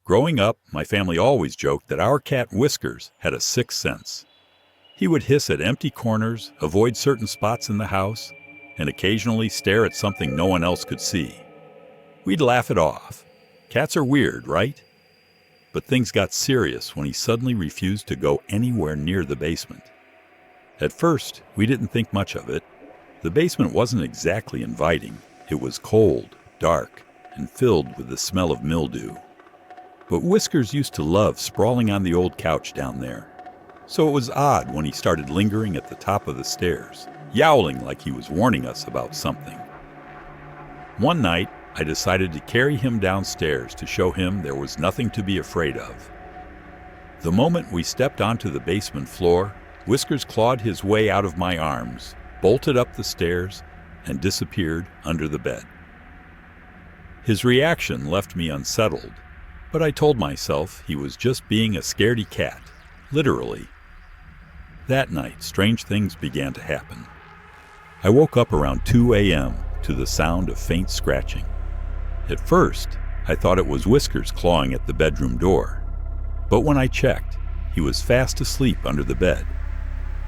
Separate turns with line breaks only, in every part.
Growing up, my family always joked that our cat Whiskers had a sixth sense. He would hiss at empty corners, avoid certain spots in the house, and occasionally stare at something no one else could see. We'd laugh it off. Cats are weird, right? But things got serious when he suddenly refused to go anywhere near the basement. At first, we didn't think much of it. The basement wasn't exactly inviting. It was cold, dark, and filled with the smell of mildew. But Whiskers used to love sprawling on the old couch down there. So it was odd when he started lingering at the top of the stairs, yowling like he was warning us about something. One night, I decided to carry him downstairs to show him there was nothing to be afraid of. The moment we stepped onto the basement floor, Whiskers clawed his way out of my arms, bolted up the stairs, and disappeared under the bed. His reaction left me unsettled, but I told myself he was just being a scaredy cat, literally. That night, strange things began to happen. I woke up around 2 a.m. to the sound of faint scratching. At first, I thought it was Whiskers clawing at the bedroom door, but when I checked, he was fast asleep under the bed.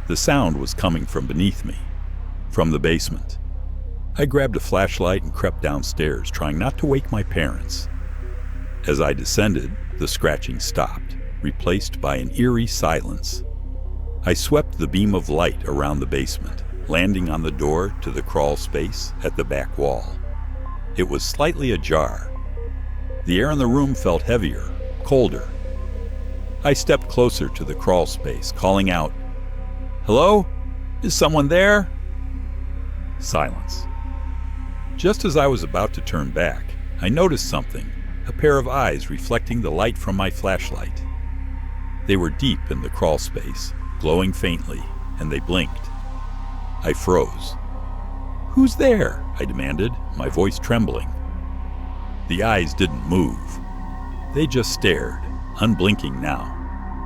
The sound was coming from beneath me, from the basement. I grabbed a flashlight and crept downstairs, trying not to wake my parents. As I descended, the scratching stopped, replaced by an eerie silence. I swept the beam of light around the basement, landing on the door to the crawl space at the back wall. It was slightly ajar. The air in the room felt heavier, colder. I stepped closer to the crawl space, calling out, "Hello? Is someone there?" Silence. Just as I was about to turn back, I noticed something, a pair of eyes reflecting the light from my flashlight. They were deep in the crawl space, glowing faintly, and they blinked. I froze. "Who's there?" I demanded, my voice trembling. The eyes didn't move. They just stared, unblinking now,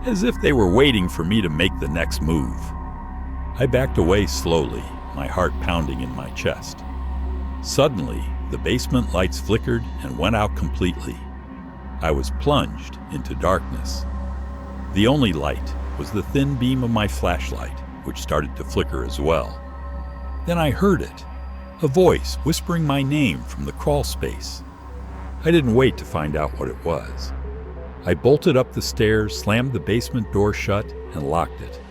as if they were waiting for me to make the next move. I backed away slowly, my heart pounding in my chest. Suddenly, the basement lights flickered and went out completely. I was plunged into darkness. The only light was the thin beam of my flashlight, which started to flicker as well. Then I heard it, a voice whispering my name from the crawl space. I didn't wait to find out what it was. I bolted up the stairs, slammed the basement door shut, and locked it.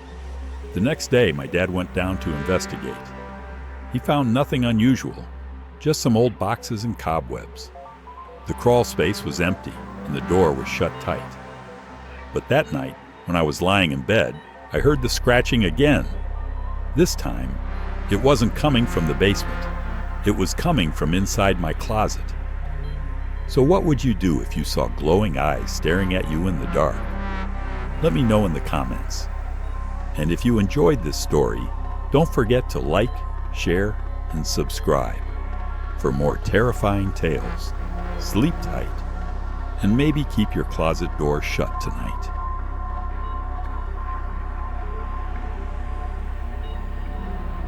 The next day, my dad went down to investigate. He found nothing unusual, just some old boxes and cobwebs. The crawl space was empty, and the door was shut tight. But that night, when I was lying in bed, I heard the scratching again. This time, it wasn't coming from the basement. It was coming from inside my closet. So what would you do if you saw glowing eyes staring at you in the dark? Let me know in the comments. And if you enjoyed this story, don't forget to like, share, and subscribe for more terrifying tales. Sleep tight, and maybe keep your closet door shut tonight.